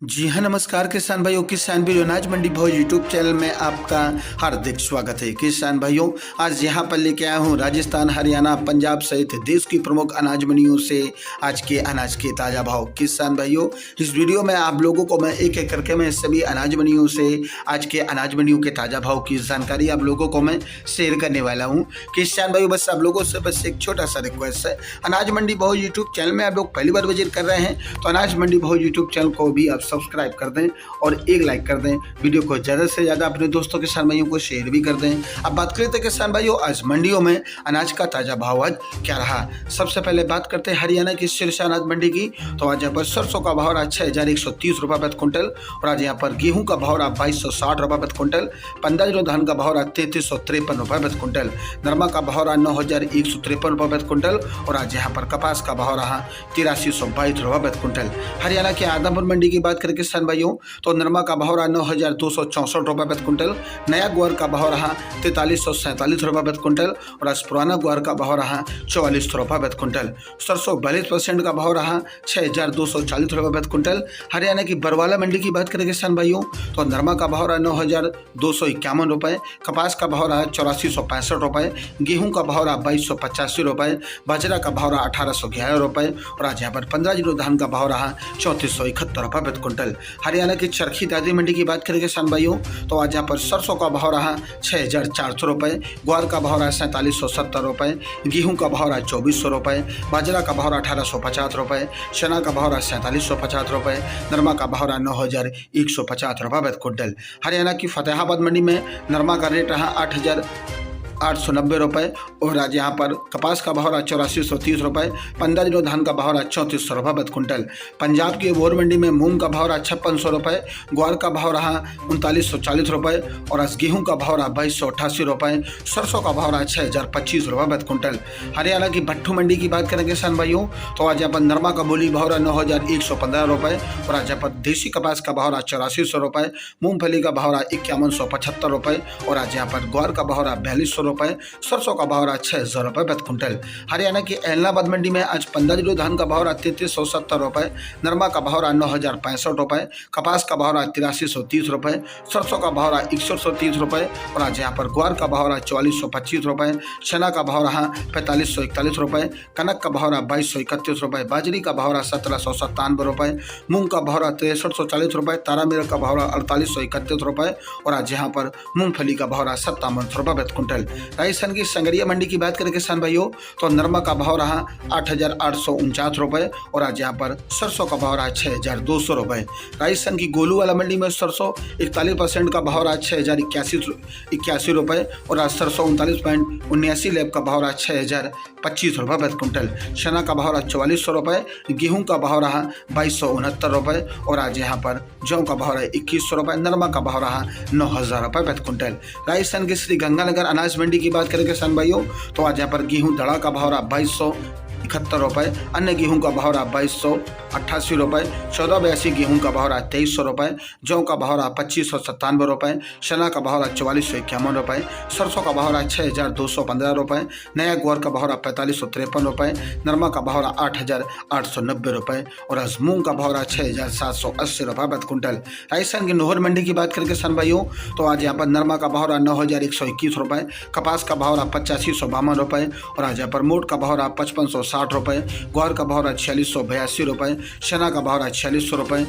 जी हाँ, नमस्कार किसान भाइयों। किसान भी अनाज मंडी भाव यूट्यूब चैनल में आपका हार्दिक स्वागत है। किसान भाइयों, आज यहाँ पर लेके आया हूँ राजस्थान, हरियाणा, पंजाब सहित देश की प्रमुख अनाज मंडियों से आज के अनाज के ताज़ा भाव। किसान भाइयों, इस वीडियो में आप लोगों को मैं एक एक करके मैं सभी अनाज मंडियों से आज के अनाज मंडियों के ताज़ा भाव की जानकारी आप लोगों को मैं शेयर करने वाला हूँ। किसान भाइयों, बस आप लोगों से बस एक छोटा सा रिक्वेस्ट है, अनाज मंडी भाव यूट्यूब चैनल में आप लोग पहली बार विजिट कर रहे हैं तो अनाज मंडी भाव यूट्यूब चैनल को भी आप सब्सक्राइब कर दें और एक लाइक कर दें। वीडियो को ज़्यादा से ज़्यादा अपने दोस्तों किसान भाइयों को शेयर भी कर दें। अब बात करते हैं किसान भाइयों, आज मंडियों में अनाज का ताज़ा भाव आज क्या रहा। सबसे पहले बात करते हैं हरियाणा की शीर्ष अनाज मंडी की। तो आज यहाँ पर सरसों का भाव रहा 6130 रुपये प्रति क्विंटल और आज यहाँ पर गेहूं का भाव रहा 2260 रुपये प्रति क्विंटल। 15 किलो धान का भाव रहा 3353 रुपये प्रति क्विंटल। नरमा का भाव रहा 9153 रुपये प्रति क्विंटल और आज यहाँ पर कपास का भाव रहा 8322 रुपये प्रति क्विंटल। हरियाणा के आदमपुर मंडी की बात करें किसान भाइयों, तो नरमा का भाव रहा 9264 रुपये प्रति क्विंटल। नया ग्वार का भाव रहा 4347 रुपये प्रति क्विंटल और आज पुराना ग्वार का भाव रहा 44 रुपये प्रति क्विंटल। सरसों 42% का भाव रहा 6240 रुपये प्रति क्विंटल। हरियाणा की बरवाला मंडी की बात करें किसान भाइयों, तो नरमा का भाव रहा 9251 रुपये। कपास का भाव रहा 8465 रुपये। गेहूं का भाव रहा 2285 रुपये। बाजरा का भाव रहा 1811 रुपये और आज यहाँ पर 15 किलो धान का भाव रहा 3471 रुपये प्रति क्विंटल। हरियाणा की चरखी दादरी मंडी की बात करें किसान भाइयों, तो आज यहाँ पर सरसों का भाव रहा 6400 रुपये। ग्वार का भाव रहा 4770 रुपये। गेहूं का भाव रहा 2400 रुपये। बाजरा का भाव रहा 1850 रुपये। चना का भाव रहा 4750 रुपये। नरमा का भाव रहा 9150 रुपये प्रति क्विंटल। हरियाणा की फतेहाबाद मंडी में नरमा का रेट रहा 8890 रुपये और आज यहाँ पर कपास का भाव रहा 8430 रुपये। 15 किलो धान का भाव रहा 3400 रुपये प्रति क्विंटल। पंजाब की अबोहर मंडी में मूंग का भाव रहा 5600 रुपये। ग्वार का भाव रहा 3940 रुपये और आज गेहूं का भाव रहा 2288 रुपये। सरसों का भाव रहा 6025 रुपये प्रति क्विंटल। हरियाणा की भट्टू मंडी की बात करें किसान भाइयों, तो आज यहाँ पर नरमा का बोली भाव रहा 9115 रुपये और आज यहाँ पर देसी कपास का भाव रहा 8400 रुपये। मूंगफली का भाव रहा 5175 रुपये और आज यहाँ पर ग्वार का भाव रहा 4200 रुपये। सरसों का भाव रहा 6000 रुपये प्रति क्विंटल। हरियाणा की एलनाबाद मंडी में आज 15 किलो धान का भाव रहा 3370 रुपये। नरमा का भाव रहा 9065 रुपये। कपास का भाव रहा 8330 रुपये। सरसों का भाव रहा 6130 रुपये और आज यहाँ पर ग्वार का भाव रहा 4425 रुपये। चना का भाव रहा 4541 रुपये। कनक का भाव रहा 2231 रुपये। बाजरी का भाव रहा 1797 रुपये। मूंग का भाव रहा 6340 रुपये। तारामीरा का भाव रहा 4831 रुपये और आज यहाँ पर मूंगफली का भाव रहा 57 रुपये प्रति क्विंटल। राजस्थान की संगरिया मंडी की बात करें किसान भाइयों, तो नरमा का भाव रहा 8849 रुपये और आज यहाँ पर सरसों का भाव रहा 6200 रुपये। राजस्थान की गोलू वाला मंडी में सरसों 41% का भाव रहा 6081 रुपये और आज सरसों 39.79 लैब का भाव रहा 6025 रुपये प्रति क्विंटल। चना का भाव रहा 4400 रुपये। गेहूं का भाव रहा 2269 रुपये और आज यहाँ पर जौ का भाव रहा 2100 रुपये। नरमा का भाव रहा 9000 रुपये प्रति क्विंटल। राजस्थान की श्री गंगानगर अनाज मंडी की बात करें किसान भाइयों, तो आज यहाँ पर गेहूं दड़ा का भाव रहा 2271 रुपये। अन्य गेहूं का भाव रहा 2288 रुपये। 1482 गेहूं का भाव रहा 2300 रुपये। जौ का भाव रहा 2597 रुपये। चना का भाव रहा 4451 रुपये। सरसों का भाव रहा 6215 रुपये। नया ग्वार का भाव रहा 4553 रुपये। नरमा का भाव रहा 8890 रुपये और आज मूंग का भाव रहा 6780 रुपये प्रति क्विंटल। राजस्थान की नोहर मंडी की बात करें किसान भाइयों, तो आज यहाँ पर नरमा का भाव रहा 9121 रुपये। कपास का भाव रहा 8552 रुपये और आज यहाँ पर मोट का भाव रहा 5560 रुपये। ग्वार का भाव रहा 4682 रुपये। चना का भाव रहा 4600 रुपये।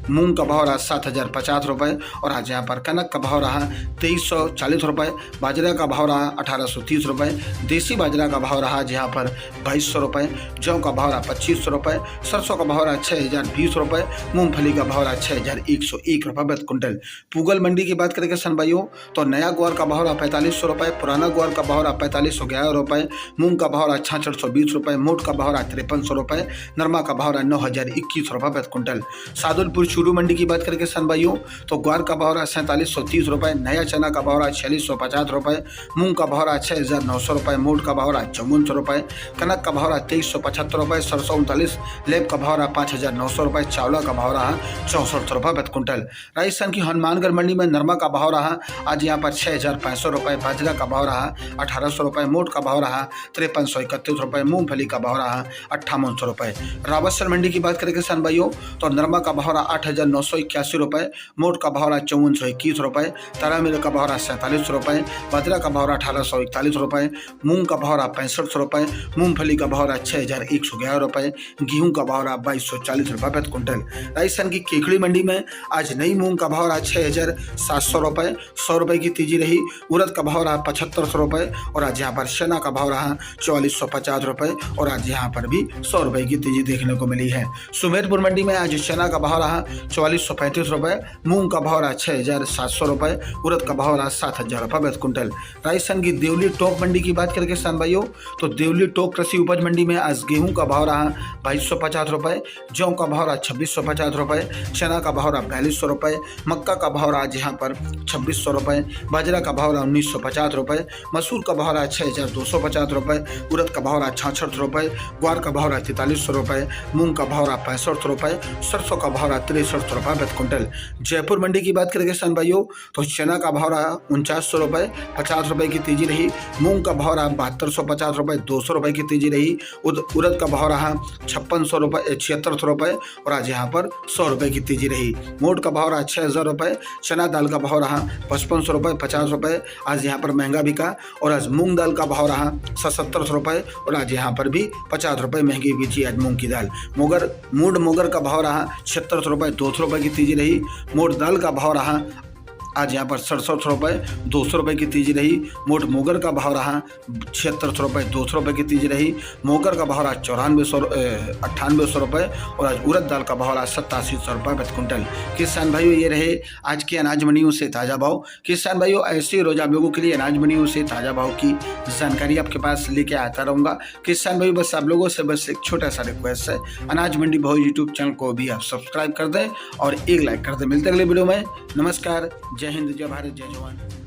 मूंग का भाव रहा 7050 रुपये और आज यहाँ पर कनक का भाव रहा 2340 रुपये। बाजरा का भाव रहा 1830 रुपये। देसी बाजरा का भाव रहा आज यहाँ पर 2200 रुपये। जौ का भाव रहा 2500 रुपये। सरसों का भाव रहा 6020 रुपये। मूंगफली का भाव रहा 6101 रुपये प्रति क्विंटल। पूगल मंडी की बात करें किसान भाइयों, तो नया ग्वार का भाव रहा 4500 रुपये। पुराना ग्वार का भाव रहा 4511 रुपये। मूंग का भाव रहा 6620 रुपये। मोट का भाव रहा 5300 रुपये। नरमा का भाव रहा 9021 रुपये प्रति क्विंटल। सादुलपुर चूरू मंडी की बात करें किसान भाइयों, तो ग्वार का भाव रहा 4730 रुपये। नया चना का भाव रहा 4650 रुपये। मूंग का भाव रहा 6900 रुपये। मोट का भाव रहा 5400 रुपये। कनक का भाव रहा 2375 रुपये। सरसों 39 लेब का भाव रहा 5900 रुपये। चावला का भाव रहा 64 रुपये प्रति क्विंटल। राजस्थान की हनुमानगढ़ मंडी में नरमा का भाव रहा आज यहाँ पर 6065 रुपये। बाजरा का भाव रहा 1800 रुपये। मोट का भाव रहा 5331 रुपये। मूंगफली का भाव रहा 5800 रुपये। रावतसर मंडी की बात करें किसान भाइयों तो नरमा का भाव रहा 8,981 रुपये, मोट का भाव रहा 5421 रुपये, तारा मिल का भाव रहा 47 रुपये, बाजरा का भाव रहा 1841 रुपये, मूंग का भाव रहा 65 रुपये, मूंगफली का भाव रहा 6111 रुपये, गेहूं का भाव रहा 2240 रुपये प्रति क्विंटल। राजस्थान की केकड़ी मंडी में आज नई मूंग का भाव रहा 6700 रुपये, 100 रुपये की तेजी रही। उड़द का भाव रहा 7500 रुपये और आज यहाँ पर चना का भाव रहा 4450 रुपये और आज यहाँ पर भी 100 रुपये की तेजी देखने को मिली है। सुमेरपुर मंडी में आज चना का भाव रहा 4435 रुपये, मूंग का भाव रहा 6700 रुपये, उड़द का भाव रहा 7000 रुपये प्रति क्विंटल। राजस्थान की देवली टोक मंडी की बात करें किसान भाइयों तो देवली टोक कृषि उपज मंडी में आज गेहूं का भाव रहा 2250 रुपये, जौ का भाव रहा 2650 रुपये, चना का भाव रहा 4200 रुपये, मक्का का भाव रहा आज यहाँ पर 2600 रुपये, बाजरा का भाव रहा 1950 रुपये, मसूर का भाव रहा 6250 रुपये, उड़द का भाव रहा 66 रुपये, ग्वार का भाव रहा 4300 रुपये, मूंग का भाव रहा 65 रुपये, सरसों का भाव रहा 63 रुपये प्रति क्विंटल। जयपुर मंडी की बात करें किसान भाइयों तो चना का भाव रहा 4900 रुपये, 50 रुपये की तेजी रही। मूंग का भाव रहा 7250 रुपये, 200 रुपये की तेजी रही। उड़द का भाव रहा 5600 रुपये, 76 रुपये और आज यहाँ पर 100 रुपये की तेजी रही। मोट का भाव रहा 6000 रुपये, चना दाल का भाव रहा 5500 रुपये, 50 रुपये आज यहाँ पर महंगा बिका और आज मूंग दाल का भाव रहा 77 रुपये और आज यहाँ पर भी 50 रुपये महंगी बिकी आज मूंग की दाल। मोगर का भाव रहा 76 रुपये, 200 रुपये की तेजी रही। मोट दाल का भाव रहा आज यहाँ पर 67 रुपये, 200 रुपये की तेजी रही। मोट मोगर का भाव रहा 76 रुपये, 200 रुपये की तेजी रही। मोगर का भाव रहा 9800 रुपये और आज उड़द दाल का भाव रहा 8700 रुपये प्रति क्विंटल। किसान भाइयों ये रहे आज के अनाज मंडियों से ताज़ा भाव। किसान भाइयों ऐसे रोज आप लोगों के लिए अनाज मंडियों से ताज़ा भाव की जानकारी आपके पास लेके आता रहूँगा। किसान भाइयों बस आप लोगों से बस एक छोटा सा रिक्वेस्ट है, अनाज मंडी भाव यूट्यूब चैनल को भी आप सब्सक्राइब कर दें और एक लाइक कर दें। मिलते अगले वीडियो में। नमस्कार, जय हिंद, जय भारत, जय जवान।